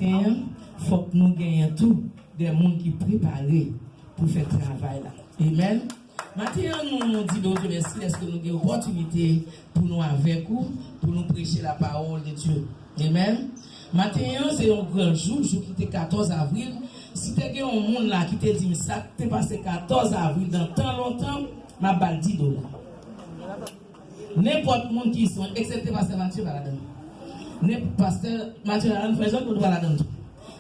matin, il faut que nous gagnions tout des gens qui préparés pour faire le travail là. Amen. Maintenant, nous disons merci, est-ce que nous avons une opportunité pour nous avec vous, pour nous prêcher la parole de Dieu. Amen. Maintenant, c'est un grand jour, qui était 14 avril. Si tu as un monde là qui te dit ça, tu es passé 14 avril dans tant longtemps, ma balle $10. N'importe qui qui sont, excepté Pasteur Mathieu Baladon. Pasteur Mathieu Baladon, fait genre que Baladon.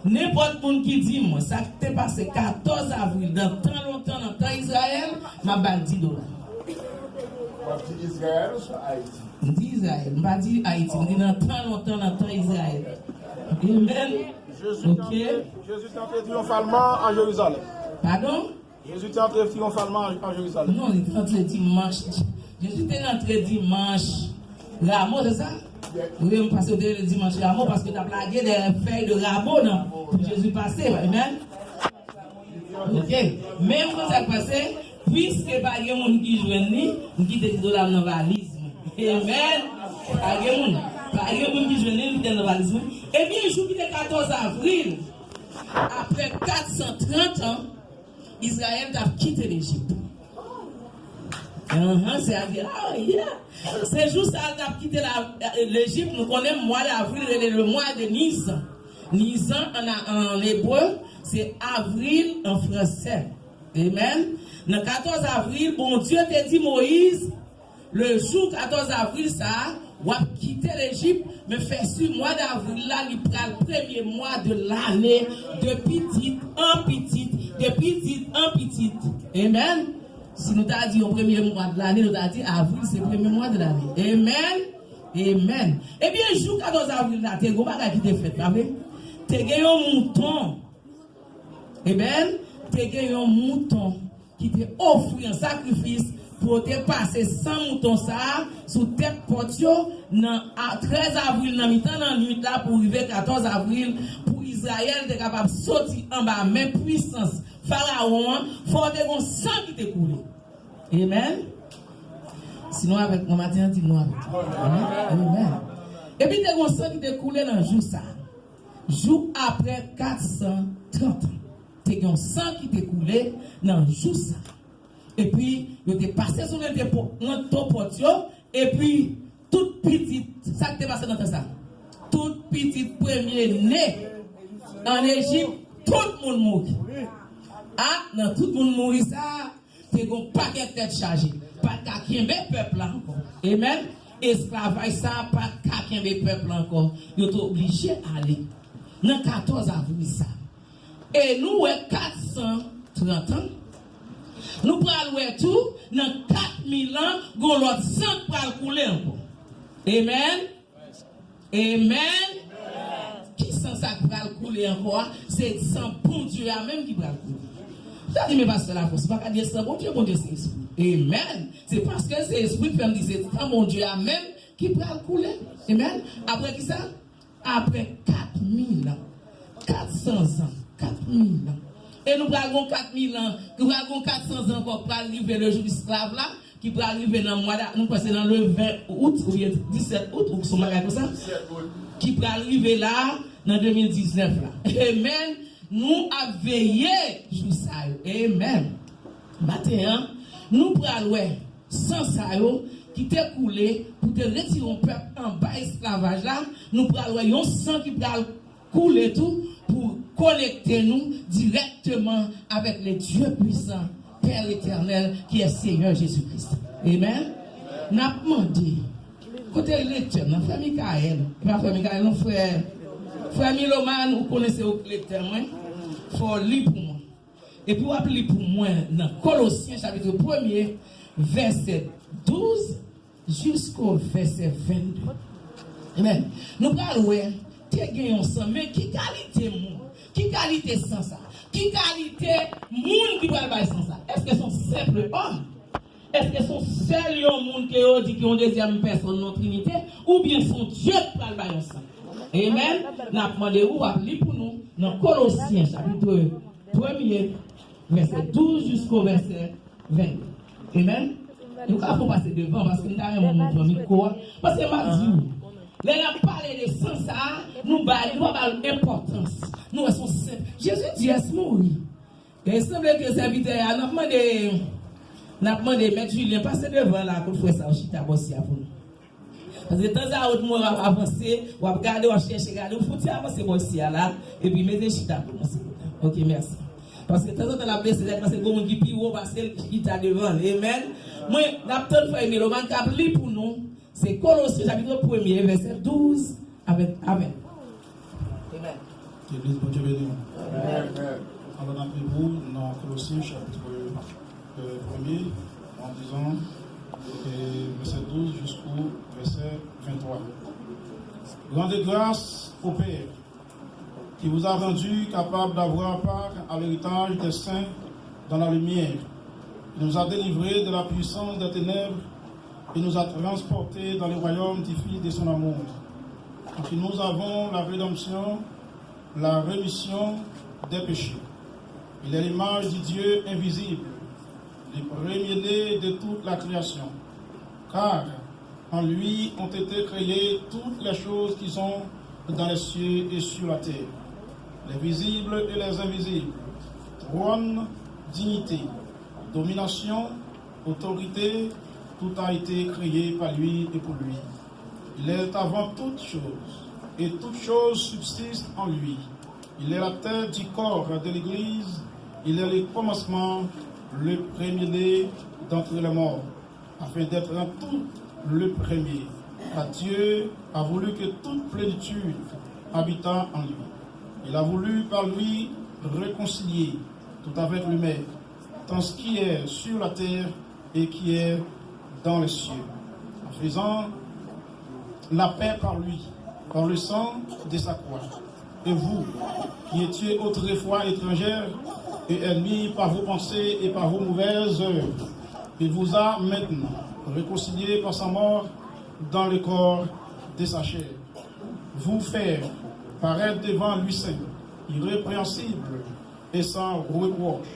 N'importe qui dit, moi, ça t'est passé 14 avril dans tant longtemps dans temps Israël, ma balle $10. Tu dis Israël ou sur Haïti? Je dis Israël, je ne dis pas Haïti, je dis dans tant longtemps dans temps Israël. Amen. Jésus est entré triomphalement en Jérusalem. Pardon? Jésus est entré triomphalement en Jérusalem. Non, il est entré dimanche. Jésus est entré dimanche. Rameau, c'est ça? Oui, parce que le dimanche Rameau, parce que tu as plagué des feuilles de Rameau pour Jésus passer. Amen. Ok. Même quand ça passé, puisque pas de monde qui joue ni, qui te dit dans la valise. Amen. Pas de monde qui joue ni, qui te dit dans la valise. Et bien, le jour qui est 14 avril, après 430 ans, Israël a quitté l'Égypte. C'est à dire, ah, yeah. C'est juste ça a quitté l'Égypte. Nous connaissons le mois d'avril, le mois de Nisan. Nisan en hébreu, c'est avril en français. Amen. Le 14 avril, bon Dieu t'a dit Moïse, le jour 14 avril, ça, on a quitté l'Égypte, mais fait ce mois d'avril là, il prend le premier mois de l'année, de petite en petite, de petite en petite. Amen. Si nous t'avons dit au premier mois de l'année, nous t'avons dit avril, c'est le premier mois de l'année. Amen. Amen. Eh bien, le jour 14 avril là, tu as qui t'es fait, tu as gagné un mouton. Amen. Tu as gagné un mouton qui t'a offert un sacrifice pour te passer 100 moutons ça sous tête portio à 13 avril dans mi-temps dans nuit là pour arriver 14 avril pour Israël de capable sortir en bas même puissance pharaon faut te gon sang qui te coulé. Amen. Sinon avec mon matin dis-moi avec. Amen. Et puis te gon sang qui te coulé dans jour ça. Jour après 430 ans. Te gon sang qui te coulé dans jour ça. Et puis, il était passé sur le portio, et puis, toute petite, ça qui est passé dans ça, toute petite premier né en Égypte, tout le monde mourit. Ah, non, tout le monde mourit, ça, c'est un paquet de tête chargée. Pas de kakembe peuple encore. Amen. Esclavage, ça, pas de kakembe peuple encore. Ils sont obligés d'aller. Dans 14 avril, ça. Et nous, 430 ans. Nous prenons tout, dans 4000 ans, nous avons l'autre sang pour couler encore. Amen. Amen. Qui sang ça pour couler encore? C'est sang bon Dieu même qui va couler. Ça dit, mais parce que la force, c'est pas qu'à dire ça, bon Dieu, c'est esprit. Amen. C'est parce que c'est esprit qui me dit, c'est sang bon Dieu même qui va couler. Amen. Après qui ça? Après 4000 ans, 400 ans, 4000 ans. Et nous avons 4000 ans, nous avons 400 ans encore pour arriver le jour d'esclave là, qui peut arriver dans le mois, nous passons dans le 20 août, ou 17 août, ou son magasin comme ça, qui peut arriver là, dans 2019 là. Amen. Nous avons veillé sur ça. Amen. Maintenant, nous prenons sans ça, qui t'est coulé, pour te retirer un peuple en bas esclavage là, nous prenons un sang qui peut couler tout, pour connecter nous directement avec le Dieu puissant, Père éternel, qui est Seigneur Jésus-Christ. Amen. N'a pas demandé, côté lecteur, dans la famille Kael, ma famille Kael, nos frères, frère Miloman, vous connaissez le lecteur, il faut lire pour moi. Et puis, vous lire pour moi dans Colossiens, chapitre 1er, verset 12 jusqu'au verset 22. Amen. Nous parlons. Mais qui qualité sans ça? Qui qualité monde qui va le sans ça? Est-ce que sont simples hommes? Est-ce que sont seuls monde qui ont deuxième personne non trinité? Ou bien sont Dieu qui va le sans? Amen. Nous avons demandé où va lire pour nous dans Colossiens chapitre 1er, verset 12 jusqu'au verset 22. Amen. Nous avons passer devant parce que nous avons mon micro. Parce que m'a dit, Là, on a parlé de sang, ça, nous avons l'importance. Nous sommes simples. Jésus dit, est-ce mourir? Et il semble que le serviteur a demandé de mettre Julien passer devant là pour faire ça au chita bossia pour nous. Parce que de temps à autre, on va avancer, on va regarder, on va chercher, regarder, on faut avancer bossia là, et puis mettre chita pour nous. Ok, merci. Parce que de temps en temps, la blessée, c'est parce que le monde qui pire, parce qu'il chita devant. Amen. Moi, la petite fois, le roman qui a pris pour nous, c'est Colossiens chapitre 1er, verset 12 avec Amen. Amen. L'église, bon Dieu béni. Amen. Alors, on a pris vous dans Colossiens chapitre 1er, en disant verset 12 jusqu'au verset 23. Rendez grâce au Père qui vous a rendu capable d'avoir part à l'héritage des saints dans la lumière. Il nous a délivrés de la puissance des ténèbres et nous a transportés dans le royaume du Fils de son amour. En qui nous avons la rédemption, la rémission des péchés. Il est l'image du Dieu invisible, le premier-né de toute la création. Car en lui ont été créées toutes les choses qui sont dans les cieux et sur la terre, les visibles et les invisibles, trône, dignité, domination, autorité, tout a été créé par lui et pour lui. Il est avant toutes choses, et toutes choses subsistent en lui. Il est la tête du corps de l'Église, il est le commencement, le premier-né d'entre les morts, afin d'être en tout le premier. Car Dieu a voulu que toute plénitude habitât en lui. Il a voulu par lui réconcilier tout avec lui-même, tant ce qui est sur la terre et qui est dans les cieux, en faisant la paix par lui, par le sang de sa croix. Et vous, qui étiez autrefois étrangères et ennemis par vos pensées et par vos mauvaises œuvres, il vous a maintenant réconciliés par sa mort dans le corps de sa chair. Vous faire paraître devant lui saint, irrépréhensible et sans reproche,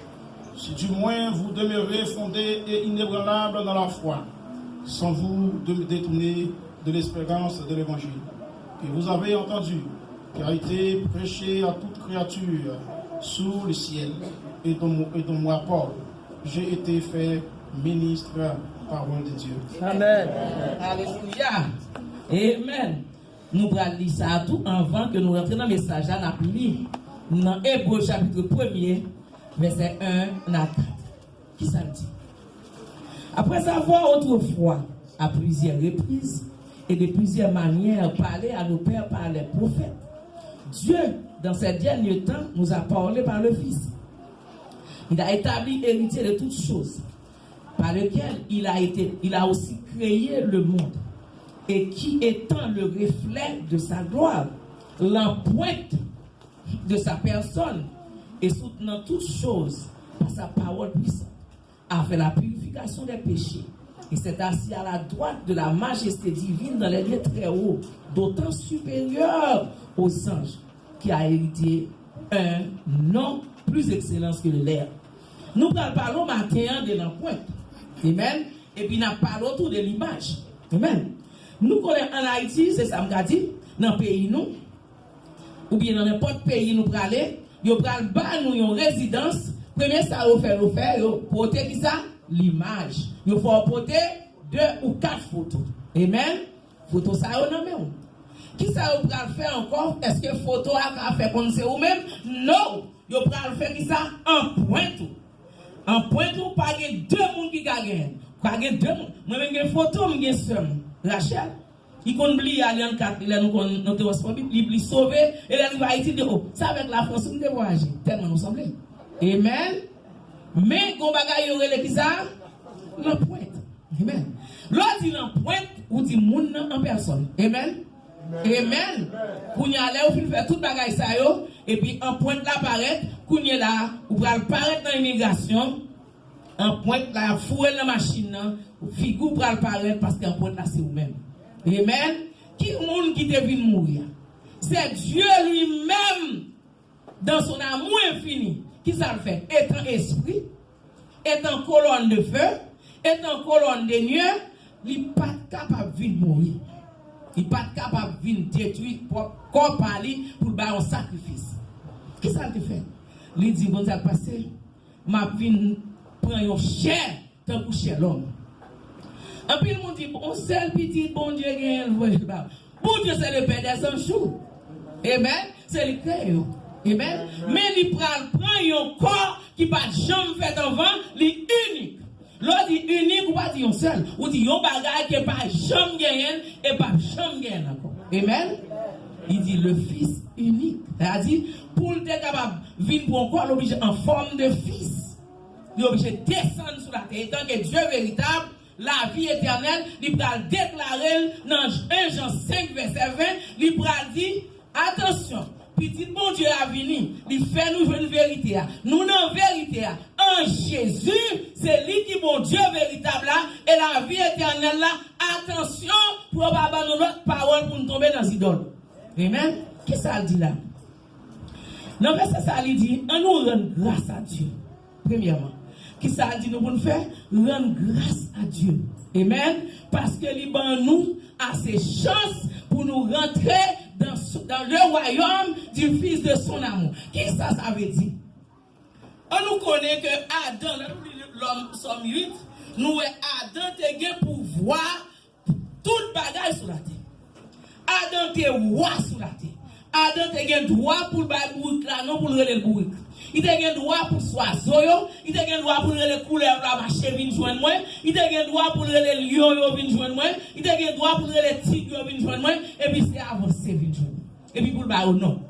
si du moins vous demeurez fondés et inébranlables dans la foi, sans vous détourner de l'espérance de l'évangile que vous avez entendu, qui a été prêché à toute créature sous le ciel, et dont moi, Paul, j'ai été fait ministre parole de Dieu. Amen. Alléluia. Amen. Nous allons lire ça tout avant que nous rentrions dans le message. Nous allons lire dans Hébreux chapitre 1er, verset 1 à 4. Qui ça dit? Après avoir autrefois, à plusieurs reprises et de plusieurs manières, parlé à nos pères par les prophètes, Dieu, dans ces derniers temps, nous a parlé par le Fils. Il a établi héritier de toutes choses, par lequel il a aussi créé le monde, et qui étant le reflet de sa gloire, l'empreinte de sa personne, et soutenant toutes choses par sa parole puissante, a fait la purification des péchés, et s'est assis à la droite de la majesté divine dans les lieux très hauts, d'autant supérieur aux anges, qui a hérité un nom plus excellent que le leur. Nous parlons matin de l'empreinte. Amen. Et puis nous parlons autour de l'image. Amen. Nous connaissons en Haïti, c'est ça que dit, dans le pays nous, ou bien dans n'importe pays nous parlons, nous parlons nous une résidence. Premier ça vous faire porter qui ça? L'image. Il faut porter 2 ou 4 photos. Amen. Photos ça on non. Qui ça vous faire encore? Est-ce que photo a fait comme c'est vous même? Non. Vous pouvez faire qui ça? En point tout. En point tout, pas de 2 personnes qui gagnent. Pas de 2 personnes. Moi même une photo, je suis seul. Rachel. Il qu'on oublie aller en 4, il nous il sauvé et là il va Haïti de haut. Ça avec la France nous voyager tellement nous semblait. Amen. Mais gon bagay yo relé qui ça? L'empreinte. Amen. L'autre dit l'empreinte ou dit moun en personne. Amen. Amen. Kounya là ou faire tout bagay ça yo et puis empreinte là paraît, kounya là ou va paraître dans l'immigration. Empreinte là fouer la machine là, figure pour paraître parce qu'empreinte là c'est vous même. Amen. Qui monde qui te vient mourir? C'est Dieu lui-même dans son amour infini. Qui ça le fait? Étant esprit, étant colonne de feu, étant colonne de nuée, il n'est pas capable de mourir. Il n'est pas capable de venir détruire corps par lui pour faire un sacrifice. Qu'est-ce que ça te fait? Il dit, bon, ça passé, ma vie prend une chair, tant que chez l'homme. Et puis, il me dit, on seul petit, bon Dieu, bon Dieu, c'est le Père des anges. Amen. C'est le cœur. Amen. Mais il prend un corps qui n'a jamais fait avant, il est unique. L'autre dit unique ou pas dit un seul. Ou dit un bagage qui n'est pas jamais gagné et pas jamais gagné encore. Amen. Il dit le Fils unique. C'est-à-dire, pour être capable de venir pour un corps, il est obligé en forme de Fils. Il est obligé de descendre sur la terre. Étant que Dieu véritable, la vie éternelle, il va déclarer dans 1 Jean 5, verset 20, il va dire, attention, petit bon Dieu a venu, il fait nous une vérité. Nous, dans vérité, en Jésus, c'est lui qui est bon Dieu véritable là, et la vie éternelle là, attention, pour ne pas abandonner notre parole pour nous tomber dans les idoles. Amen. Qu'est-ce que ça dit là? Non, mais c'est ça, il dit, on nous rend grâce à Dieu. Premièrement. Qui ça dit nous pour nous faire? Rendre grâce à Dieu. Amen. Parce que l'Iban nous a ses chances pour nous rentrer dans le royaume du Fils de son amour. Qui ça veut dire? On nous connaît que Adam, l'homme somme 8, nous Adam te gain pour voir toute bagaille sur la terre. Adam te roi sur la terre. Adam te gain droit pour le bourrique là, non pour le bourrique. Il te gain droit pour soiseau, il te gain droit pour les couleurs la marcher vinn joindre moi, il te gain droit pour les lions vinn joindre moi, il te gain droit pour les tigres vinn joindre moi et puis c'est avancer vinn joindre. Et puis pour le bas non.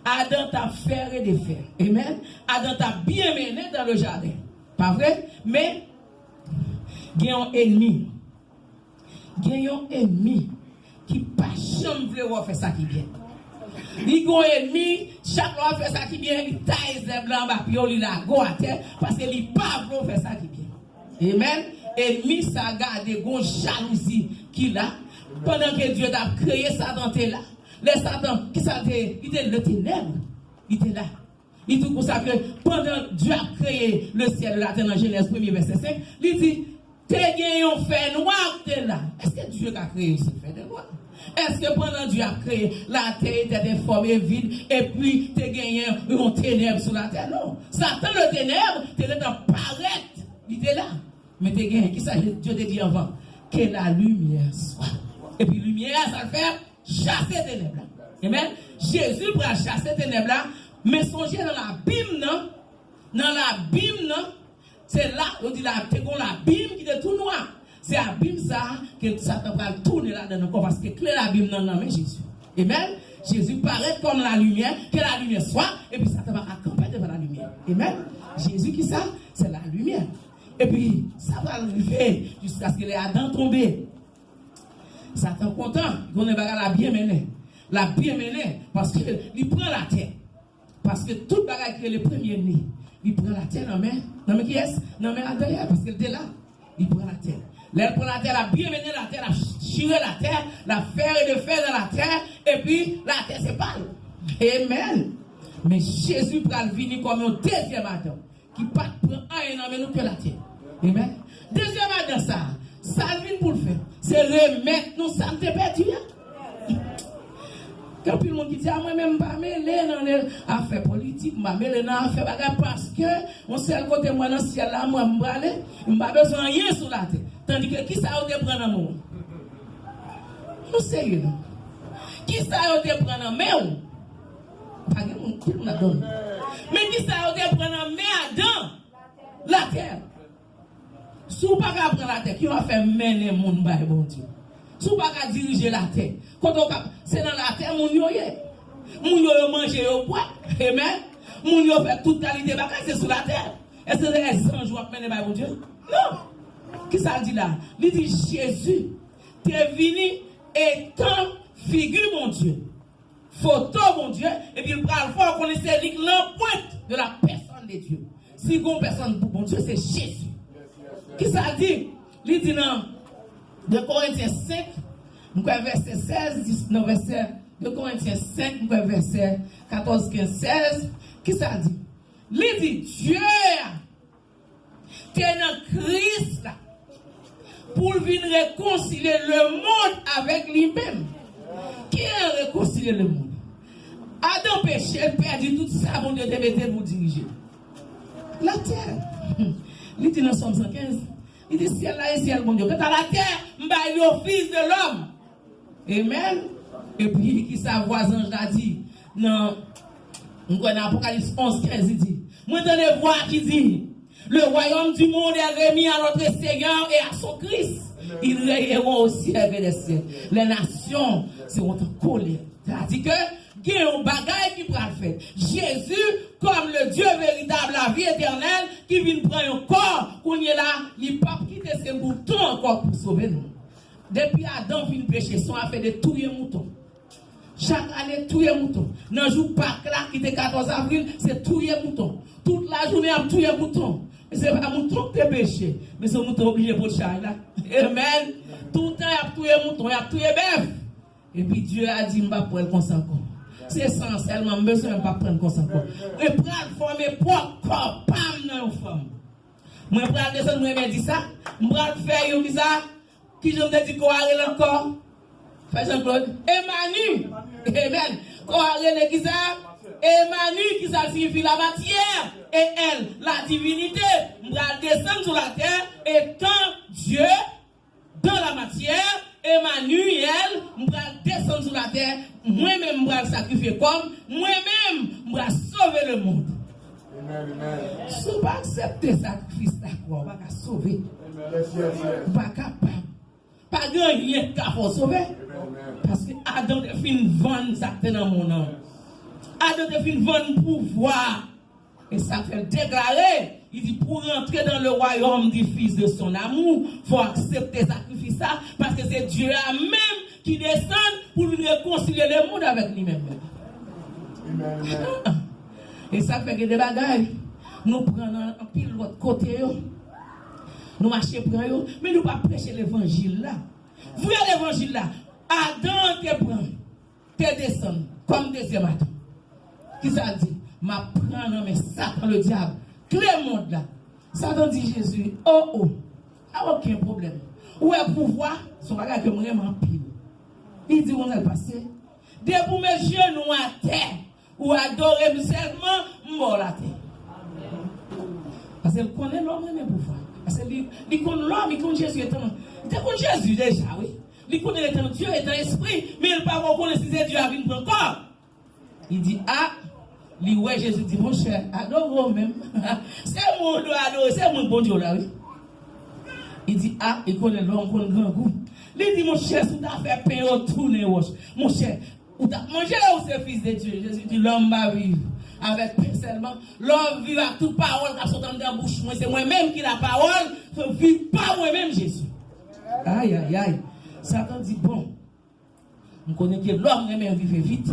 Adam t'a fait et défaire. Amen. Adam t'a bien mené dans le jardin. Pas vrai? Mais il y a un ennemi. Il y a un ennemi qui pas jamais veut faire ça qui bien. Il y a un ennemi, chaque fois fait ça qui bien, il taille les blancs, il a go à terre, parce qu'il n'est pas voulu faire ça qui bien. Amen. Ennemi, ça garde une jalousie qu'il a, pendant que Dieu a créé Satan là. Les Satan, qui ça il était le ténèbre, il était là. Il dit pour ça que pendant Dieu a créé le ciel et la terre dans Genèse 1er verset 5, il dit, t'es gagné un fer noir, t'es là. Est-ce que Dieu a créé ce fer noir? Est-ce que pendant Dieu a créé, la terre était déformée, vide, et puis tu as gagné un ténèbre sur la terre? Non. Satan, le ténèbre, tu es dans paraître. Il était là. Mais tu as gagné, qui ça, Dieu te dit avant? Que la lumière soit. Et puis, lumière, ça le fait chasser les ténèbres. Amen. Jésus pour chasser les ténèbres là, mais songez dans la Bible, non? Dans la Bible, non? C'est là, on dit la Bible qui est tout noir. C'est à Bim ça que Satan va tourner là-dedans encore parce que clair la Bible dans la main Jésus. Amen. Jésus paraît comme la lumière, que la lumière soit, et puis Satan va accompagner devant la lumière. Amen. Jésus qui ça? C'est la lumière. Et puis, ça va arriver jusqu'à ce que les Adam tombent. Satan content, il ne va pas la bien mener. La bien mener, parce qu'il prend la terre. Parce que toute bagarre qui est le premier né, il prend la terre dans la main. Dans la main qui est? Dans la main derrière, parce qu'il était là. Il prend la terre. Là, pour la terre, la bien mener la terre, la chirer la terre, la faire et de faire dans la terre, et puis la terre c'est pas. Amen. Mais Jésus va venir comme un deuxième Adam, qui ne prend rien dans nous que la terre. Amen. Deuxième Adam, ça vient pour le faire. C'est remettre nous, ça ne t'est perdu. Quand tout le monde dit, moi-même, je ne vais pas mêler dans l'affaire politique, je vais mêler dans l'affaire bagarre parce que, on sait le côté moi dans le ciel là, moi, je vais aller, je n'ai pas besoin de rien sur la terre. Tandis que qui ça a été prendre en main? Nous sérieux. Qui ça a été prendre en main? Pas qui nous a donné. Mais qui ça a été prendre en main Adam? La terre. Si vous ne pouvez pas prendre la terre, qui va faire mener le monde par bon Dieu? Si vous ne pouvez pas diriger la terre, c'est dans la terre, mon yo mange au bois. Amen. Mon yo fait toute qualité, c'est sur la terre. Est-ce que c'est les anges qui vont mener par bon Dieu? Non. Qu'est-ce que ça dit là? Il dit Jésus, tu es venu étant figure, mon Dieu. Photo, mon Dieu. Et puis il parle fort qu'on essaie de l'empreinte de la personne de Dieu. Si une personne pour mon Dieu, c'est Jésus. Qu'est-ce que ça dit? Il dit dans 2 Corinthiens 5, verset 16, 19, verset 2 Corinthiens 5, verset 14, 15, 16. Qu'est-ce que ça dit? Il dit Dieu, tu es dans Christ là. pour venir réconcilier le monde avec lui-même. Qui a réconcilié le monde? Adam péché, il perdu tout ça, mon Dieu, te mettait pour diriger. La terre. Il dit dans Somme 115, il dit ciel là et ciel, mon Dieu. Quand à la terre, il y a l'office de l'homme. Amen. Et puis, qui sa voisin l'a dit, dans Apocalypse 11, 15, il dit, moi, dans les voix qui dit, le royaume du monde est remis à notre Seigneur et à son Christ. Ils rayeront aussi avec les cieux. Les nations seront en colère. C'est-à-dire que, il y a un bagage qui prend le fait. Jésus, comme le Dieu véritable, la vie éternelle, qui vient prendre un corps, qu'on est là, il ne peut pas quitter ses moutons encore pour sauver nous. Depuis Adam vient pécher, son a fait de tous les moutons. Chaque année, tous les moutons. Dans le jour Pâques là, qui était 14 avril, c'est tous les moutons. Toute la journée, tous les moutons. Mais c'est pas un mouton qui est péché, mais c'est un mouton obligé pour le chat là. Amen. Tout le temps, il y a tous les moutons, il y a tous les bœufs. Et puis Dieu a dit, je ne vais pas prendre le consent. C'est essentiellement, besoin de ne pas prendre consent. Et prendre former propre corps, pam, dans une femme. Moi, je prends descendre, moi, je dis ça. Je prends faire, je dis ça. Qui je me dis qu'on a encore? Frère Jean-Claude. Emmanuel. Amen. Qu'on a qui ça? Emmanuel, qui ça signifie la matière. Et elle, la divinité. Je prends descendre sur la terre, étant Dieu dans la matière. Emmanuel, je vais descendre sur la terre, moi-même je vais sacrifier comme, moi-même je vais sauver le monde. Si vous ne pas accepter le sacrifice, on va pas sauver. Pas capable. Pas gagner pour sauver. Parce que Adam a fait une vente dans mon nom. Adam a fait une vente pouvoir. Et ça fait déclarer. Il dit pour rentrer dans le royaume du Fils de son amour, il faut accepter sacrifice ça, parce que c'est Dieu même qui descend pour nous réconcilier le monde avec lui-même. Et ça fait que des bagailles, nous prenons un pile l'autre côté, nous marchons pour eux, mais nous ne pas prêcher l'évangile là. Vous l'évangile là, Adam te prend, te descend, comme deuxième Adam. Qui ça dit? Ma prendre mais Satan le diable. Clé monde là. Satan dit Jésus, oh, aucun problème. Où est le pouvoir? Son bagage que vraiment pile. Il dit, on va le passer. Dès pour mes genoux à terre, ou adorer seulement, mort à terre. Parce qu'il connaît l'homme et le pouvoir. Parce qu'il connaît l'homme, il connaît Jésus éternel. Il connaît Jésus déjà, oui. Il connaît l'éternel Dieu est un esprit, mais il ne peut pas reconnaître si c'est Dieu a vu pour encore. Il dit, ouais, Jésus dit, mon cher, adore même. C'est mon doigt adorer, c'est mon bon Dieu là, oui. Il dit, il connaît l'homme, connaît grand goût. Il dit, mon cher, si tu as fait pain, tourner, mon cher, ou tu as mangé ou c'est fils de Dieu. Jésus dit, l'homme va vivre avec pain seulement. L'homme vit avec toute parole qui sort dans la bouche. Moi, c'est moi-même qui la parole, je ne vis pas moi-même, Jésus. Aïe, aïe, aïe. Satan dit, bon, on connaît que l'homme aime vivre vite.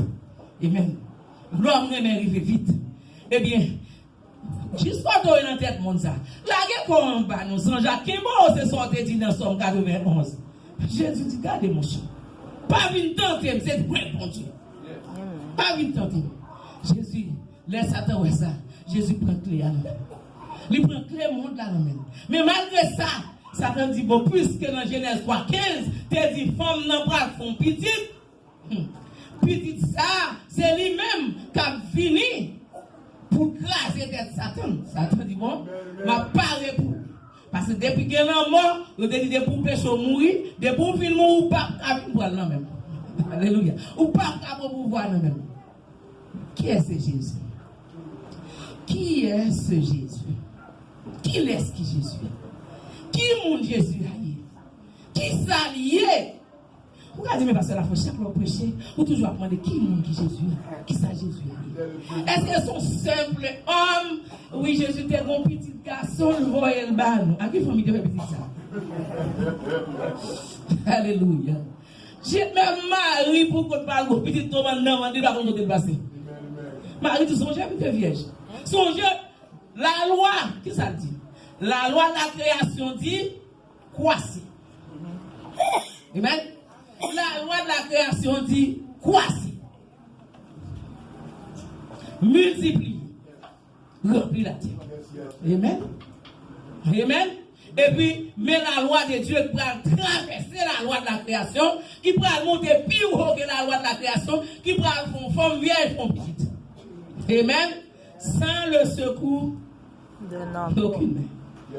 Et même, l'homme aime arriver vite. Eh bien, juste pas dans la tête, mon ça. Là, il y a un bas, nous, Jean-Jacques, qui est c'est sorti dit dans Somme 91. Jésus dit, gardez mon chien. Pas vite tenter, c'est vrai, bon Dieu. Pas vite tenter. Jésus, laisse Satan ouais ça. Jésus prend clé à nous. Il prend clé monde là nous. Mais malgré ça, Satan dit, bon, puisque dans Genèse 3, 15, tu dit, femme n'a pas font petite. Petit ça, c'est lui-même qui a fini pour craser tête Satan. Satan dit, bon, m'a parlé pour. Parce que depuis qu'il y a un mort, il a dit pour pécher mourir, depuis pour finir mourir, ou pas qu'à pouvoir là même. Alléluia. Ou pas qu'à pouvoir là même. Qui est ce Jésus? Qui est ce Jésus? Qui est-ce qui Jésus est? Qui mon Jésus a? Qui s'allie? Vous regardez, mais parce que la fois, chaque fois prêcher, vous toujours apprendre qui est qui Jésus est? Qui ça Jésus est? Est-ce que son simple homme? Oui, Jésus était un petit garçon, le voyait le ban. À qui famille devait dire ça? Alléluia. J'ai même Marie pour qu'on parle de petit Thomas, non, on dit là qu'on doit passer. Marie, tu songes, puis tu es vierge. Songez, la loi, qui ça dit? La loi de la création dit croissez. Amen. La loi de la création dit croissez. Multiplie. Remplis la terre. Amen. Amen. Et puis, mais la loi de Dieu qui va traverser la loi de la création, qui va monter plus haut que la loi de la création, qui va faire forme vieille, forme petite. Amen. Sans le secours d'aucune main.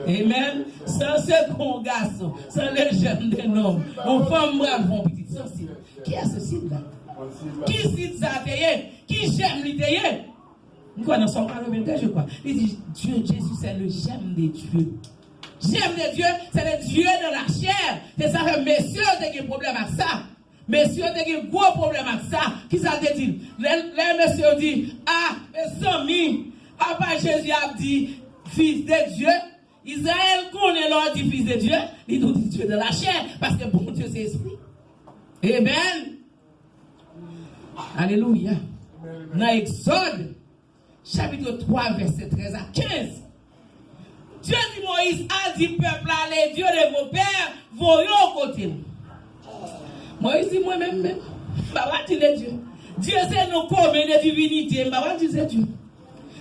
Amen. Sans second garçon, sans le jeune de homme, on femme brave, forme petite. Qui a ce site là? Qui cite ça qui j'aime l'idée? Nous connaissons pas le 22, je crois. Il dit Dieu, Jésus, c'est le j'aime de Dieu. J'aime de Dieu, c'est le Dieu de la chair. C'est ça que messieurs ont des problèmes avec ça. Messieurs ont des gros problèmes avec ça. Qui ça te dit? Les messieurs disent, ah, mes amis, papa Jésus a dit, fils de Dieu. Israël connaît l'ordre du fils de Dieu. Il nous dit Dieu de la chair. Parce que bon Dieu, c'est esprit. Amen. Alléluia. Dans Exode, chapitre 3, verset 13 à 15. Dieu dit Moïse a dit peuple allez, Dieu de vos pères, voyons au côté. Moïse dit moi-même, bah dire Dieu. Dieu c'est nos communs de divinité, bah dire c'est Dieu.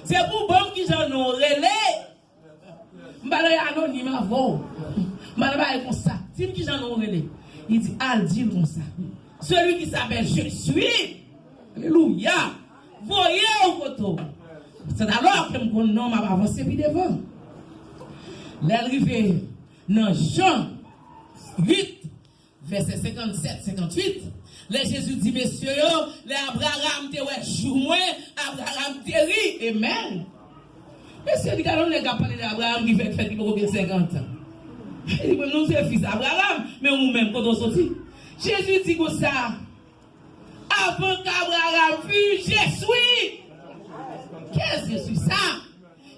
C'est pour bon qui j'en ont relais. Bah anonyme avant. Bah comme ça. C'est qui j'en ont relais. Il dit al dit comme ça. Celui qui s'appelle je suis. Alléluia. Voyez au côté. C'est alors que mon nom m'a avancé puis devant. L'arrivée dans Jean 8, verset 57-58, les Jésus dit, messieurs, les Abraham te ouais, joue Abraham te rit, amen. Messieurs, dit, on n'est pas parlé d'Abraham qui fait qui peut 50 ans. Il dit, nous sommes fils d'Abraham, mais nous-mêmes, quand on sortit. Jésus dit comme ça, avant qu'Abraham fût, je suis. Qu'est-ce que je suis ça?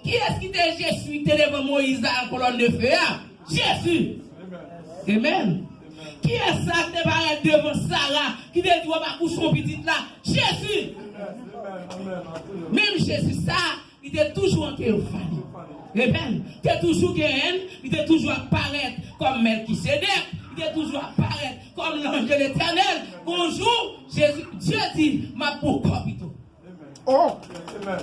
Qui est-ce qui dit je suis devant Moïse à la colonne de feu? Jésus. Amen. Qui est ça qui est devant Sarah qui dit tu vas pas coucher son petit là? Jésus. Même Jésus ça, il est toujours en théophanie. Amen. Il est toujours guéri, il est toujours apparaître comme Melchisédek, il est toujours apparaître comme l'ange de l'Éternel. Bonjour, Jésus. Dieu dit ma pour copito. Oh.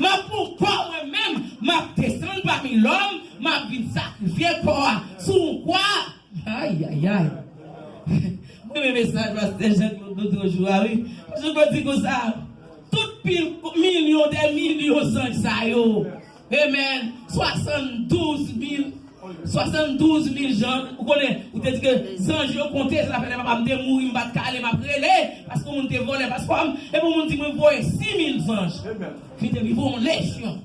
Ma pourquoi moi-même, ma descendre parmi l'homme, ma vie sacrifier quoi? Sous quoi? Aïe, aïe, aïe. Moi, mes messages, c'est des gens qui l'autre jour, oui. Je peux dire que ça, tout millions des millions d'anges, ça, yo. Amen. 72 000 gens, vous connaissez, vous dites que les anges ont compté, ça fait pas me mourir, me caler, me brûler, parce qu'on me volé, parce que, et pour me dire, me voyez 6 000 anges. Ils vont légion.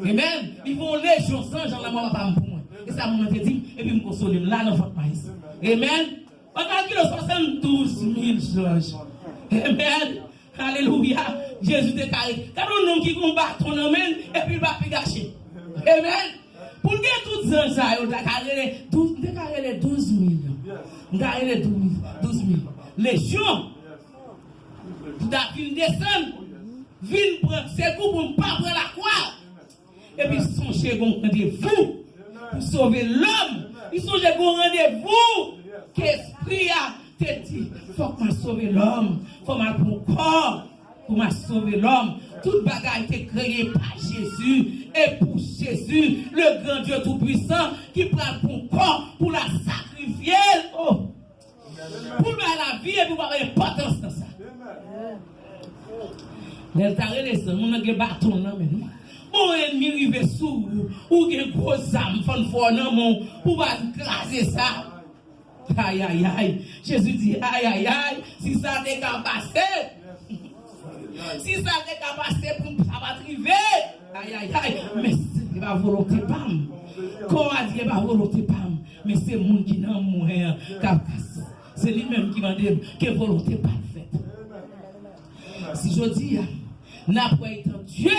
Amen. Ils vont légion, sans gens, la mort pas pour moi. Et ça, mon dit, et puis me consoler, là, dans votre maïs. Amen. On calcule 72 000 anges. Amen. Alléluia. Jésus déclaré. Quand on qui combat ton amène, et puis il va plus gâcher. Amen. Pour que toutes les gens, on a les 12 000. On a les 12 000. Légion. Tout à fait, descend. Viens prendre ses coups pour ne pas prendre la croix. Et puis, songez un rendez-vous pour sauver l'homme. Ils songez un rendez-vous. Qu'esprit a te dit, il faut que je sauve l'homme. Il faut que je pour corps pour sauver l'homme. Toute bagaille est créée par Jésus et pour Jésus, le grand Dieu tout-puissant qui prend pour corps pour la sacrifier. Oh. Pour la vie et pour avoir l'importance dans ça. Les tarés, mon bâton, non, mais mon ennemi arrive sous ou un gros âme, pour écraser ça. Aïe, aïe, aïe. Jésus dit, aïe, aïe, aïe, si ça n'est qu'à passer. Si ça n'est qu'à passer pour ne pas arriver, aïe, aïe, aïe, mais c'est pas volonté, pam. Quand on dit pas volonté, pam, mais c'est le monde qui n'a moyen qu'à passer. C'est lui-même qui m'a dit que volonté pas faite. Si je dis, n'a pas été Dieu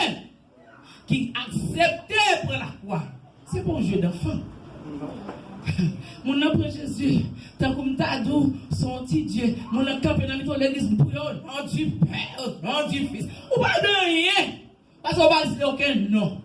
qui acceptait pour la croix, c'est bon jeu d'enfant. Mon nom pour Jésus, tant comme t'as dit, son petit Dieu, mon nom campé dans l'église pour non du Père, non du Fils. Ou pas de rien, parce qu'on va dire aucun nom.